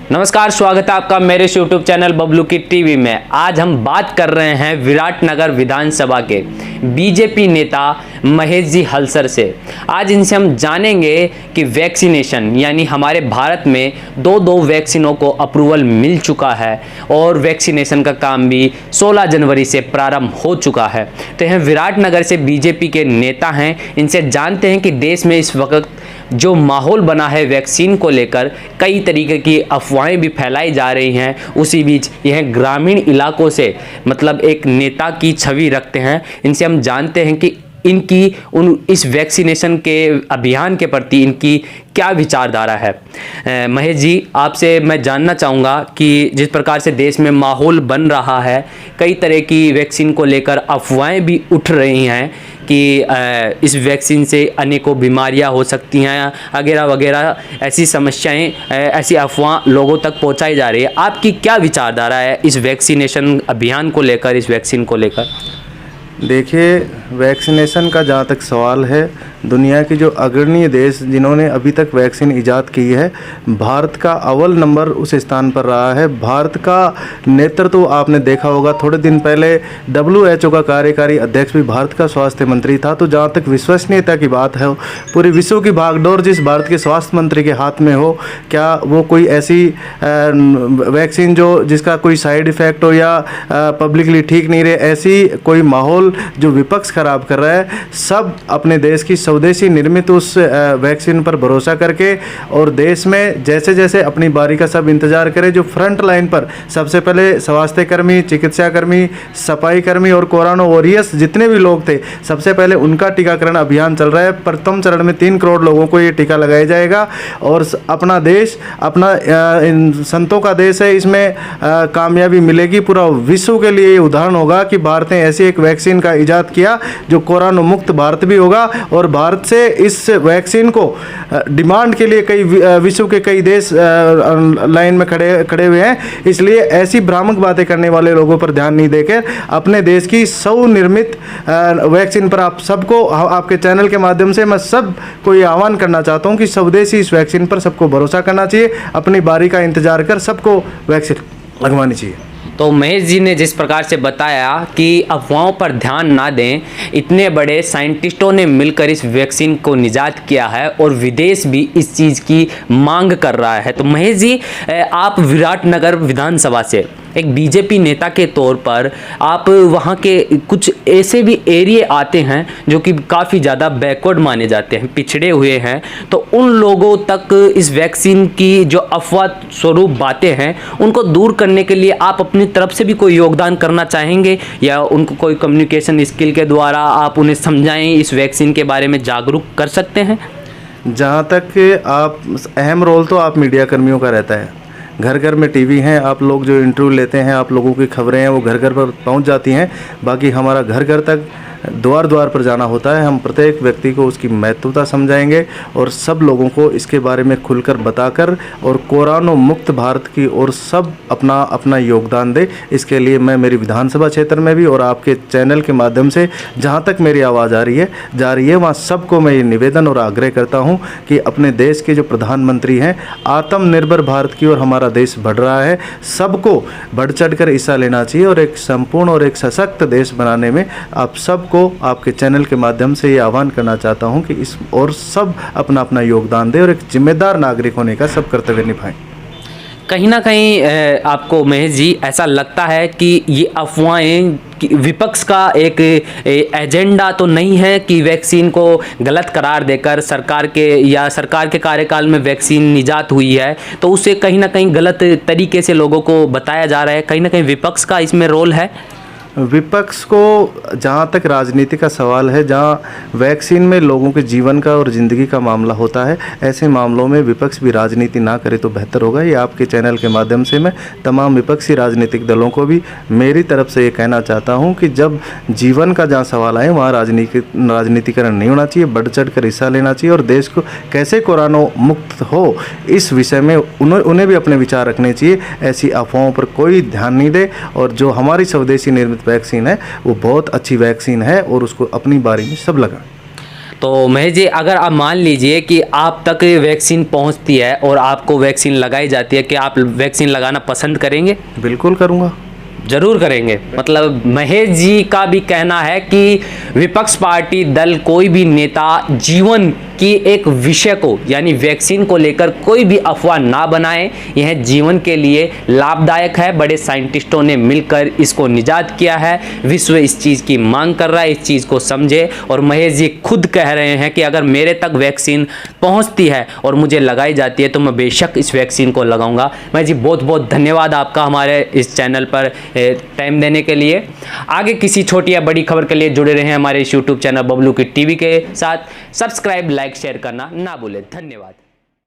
नमस्कार, स्वागत है आपका मेरे यूट्यूब चैनल बबलू की टीवी में। आज हम बात कर रहे हैं विराटनगर विधानसभा के बीजेपी नेता महेश जी हलसर से। आज इनसे हम जानेंगे कि वैक्सीनेशन यानी हमारे भारत में दो वैक्सीनों को अप्रूवल मिल चुका है और वैक्सीनेशन का काम भी 16 जनवरी से प्रारंभ हो चुका है। तो यह विराटनगर से बीजेपी के नेता हैं, इनसे जानते हैं कि देश में इस वक्त जो माहौल बना है वैक्सीन को लेकर, कई तरीके की अफवाहें भी फैलाई जा रही हैं। उसी बीच यह ग्रामीण इलाकों से मतलब एक नेता की छवि रखते हैं। इनसे हम जानते हैं कि इस वैक्सीनेशन के अभियान के प्रति इनकी क्या विचारधारा है। महेश जी, आपसे मैं जानना चाहूँगा कि जिस प्रकार से देश में माहौल बन रहा है, कई तरह की वैक्सीन को लेकर अफवाहें भी उठ रही हैं कि इस वैक्सीन से अनेकों बीमारियां हो सकती हैं वगैरह वगैरह, ऐसी समस्याएं, ऐसी अफवाह लोगों तक पहुंचाई जा रही है। आपकी क्या विचारधारा है इस वैक्सीनेशन अभियान को लेकर, इस वैक्सीन को लेकर? देखिए, वैक्सीनेशन का जहाँ तक सवाल है, दुनिया के जो अग्रणीय देश जिन्होंने अभी तक वैक्सीन ईजाद की है, भारत का अव्वल नंबर उस स्थान पर रहा है। भारत का नेतृत्व आपने देखा होगा, थोड़े दिन पहले WHO का कार्यकारी अध्यक्ष भी भारत का स्वास्थ्य मंत्री था। तो जहाँ तक विश्वसनीयता की बात है, पूरे विश्व की भागदौड़ जिस भारत के स्वास्थ्य मंत्री के हाथ में हो, क्या वो कोई ऐसी वैक्सीन जिसका कोई साइड इफ़ेक्ट हो या पब्लिकली ठीक नहीं रहे, ऐसी कोई माहौल जो विपक्ष खराब कर रहा है, सब अपने देश की स्वदेशी निर्मित उस वैक्सीन पर भरोसा करके और देश में जैसे जैसे अपनी बारी का सब इंतजार करे। जो फ्रंट लाइन पर सबसे पहले स्वास्थ्य कर्मी, चिकित्सा कर्मी, सफाई कर्मी और कोरोना वॉरियर्स जितने भी लोग थे, सबसे पहले उनका टीकाकरण अभियान चल रहा है। प्रथम चरण में 3 करोड़ लोगों को ये टीका लगाया जाएगा और अपना देश, अपना संतों का देश है, इसमें कामयाबी मिलेगी। पूरा विश्व के लिए ये उदाहरण होगा कि भारत ने ऐसी एक वैक्सीन का इजाद किया जो कोरोना मुक्त भारत भी होगा। और भारत से इस वैक्सीन को डिमांड के लिए कई विश्व के कई देश लाइन में खड़े हुए हैं। इसलिए ऐसी भ्रामक बातें करने वाले लोगों पर ध्यान नहीं देकर अपने देश की स्वनिर्मित वैक्सीन पर आप सबको, आपके चैनल के माध्यम से मैं सबको ये आह्वान करना चाहता हूँ कि स्वदेशी इस वैक्सीन पर सबको भरोसा करना चाहिए, अपनी बारी का इंतजार कर सबको वैक्सीन लगवानी चाहिए। तो महेश जी ने जिस प्रकार से बताया कि अफवाहों पर ध्यान ना दें, इतने बड़े साइंटिस्टों ने मिलकर इस वैक्सीन को निजात किया है और विदेश भी इस चीज़ की मांग कर रहा है। तो महेश जी, आप विराटनगर विधानसभा से एक बीजेपी नेता के तौर पर आप वहाँ के कुछ ऐसे भी एरिए आते हैं जो कि काफ़ी ज़्यादा बैकवर्ड माने जाते हैं, पिछड़े हुए हैं। तो उन लोगों तक इस वैक्सीन की जो अफवाह स्वरूप बातें हैं, उनको दूर करने के लिए आप अपनी तरफ से भी कोई योगदान करना चाहेंगे या उनको कोई कम्युनिकेशन स्किल के द्वारा आप उन्हें समझाएं, इस वैक्सीन के बारे में जागरूक कर सकते हैं? जहाँ तक आप, अहम रोल तो आप मीडिया कर्मियों का रहता है। घर घर में टीवी हैं, आप लोग जो इंटरव्यू लेते हैं, आप लोगों की खबरें हैं वो घर घर पर पहुंच जाती हैं। बाकी हमारा घर घर तक, द्वार द्वार पर जाना होता है। हम प्रत्येक व्यक्ति को उसकी महत्वता समझाएंगे और सब लोगों को इसके बारे में खुलकर बताकर और कोरोना मुक्त भारत की और सब अपना अपना योगदान दे। इसके लिए मैं मेरी विधानसभा क्षेत्र में भी और आपके चैनल के माध्यम से जहाँ तक मेरी आवाज़ जा रही है वहाँ सबको मैं ये निवेदन और आग्रह करता हूँ कि अपने देश के जो प्रधानमंत्री हैं, आत्मनिर्भर भारत की ओर हमारा देश बढ़ रहा है, सबको बढ़ चढ़ कर हिस्सा लेना चाहिए और एक संपूर्ण और एक सशक्त देश बनाने में आप सब को आपके चैनल के माध्यम से ये आह्वान करना चाहता हूं कि इस और सब अपना अपना योगदान दें और एक जिम्मेदार नागरिक होने का सब कर्तव्य निभाएं। कहीं ना कहीं आपको महेश जी ऐसा लगता है कि ये अफवाहें विपक्ष का एक एजेंडा तो नहीं है कि वैक्सीन को गलत करार देकर सरकार के कार्यकाल में वैक्सीन निजात हुई है, तो उसे कहीं ना कहीं गलत तरीके से लोगों को बताया जा रहा है? कहीं ना कहीं विपक्ष का इसमें रोल है? विपक्ष को, जहाँ तक राजनीति का सवाल है, जहाँ वैक्सीन में लोगों के जीवन का और ज़िंदगी का मामला होता है, ऐसे मामलों में विपक्ष भी राजनीति ना करे तो बेहतर होगा। ये आपके चैनल के माध्यम से मैं तमाम विपक्षी राजनीतिक दलों को भी मेरी तरफ से ये कहना चाहता हूँ कि जब जीवन का जहाँ सवाल आए वहाँ राजनीतिकरण नहीं होना चाहिए, बढ़ चढ़ कर हिस्सा लेना चाहिए और देश को कैसे कोरोना मुक्त हो इस विषय में उन्हें भी अपने विचार रखने चाहिए। ऐसी अफवाहों पर कोई ध्यान नहीं दे और जो हमारी स्वदेशी निर्मित वैक्सीन है वो बहुत अच्छी वैक्सीन है और उसको अपनी बारी में सब लगाएं। तो महेश जी, अगर आप मान लीजिए कि आप तक वैक्सीन पहुंचती है और आपको वैक्सीन लगाई जाती है, कि आप वैक्सीन लगाना पसंद करेंगे? बिल्कुल करूँगा। जरूर करेंगे। मतलब महेश जी का भी कहना है कि विपक्ष पार्टी दल कोई भी नेता जीवन की एक विषय को यानी वैक्सीन को लेकर कोई भी अफवाह ना बनाए। यह जीवन के लिए लाभदायक है। बड़े साइंटिस्टों ने मिलकर इसको निजात किया है। विश्व इस चीज़ की मांग कर रहा है, इस चीज़ को समझे। और महेश जी खुद कह रहे हैं कि अगर मेरे तक वैक्सीन पहुंचती है और मुझे लगाई जाती है तो मैं बेशक इस वैक्सीन को लगाऊंगा। महेश जी, बहुत बहुत धन्यवाद आपका हमारे इस चैनल पर टाइम देने के लिए। आगे किसी छोटी या बड़ी खबर के लिए जुड़े रहे हमारे इस यूट्यूब चैनल बबलू की टीवी के साथ। सब्सक्राइब, लाइक, शेयर करना ना भूलें। धन्यवाद।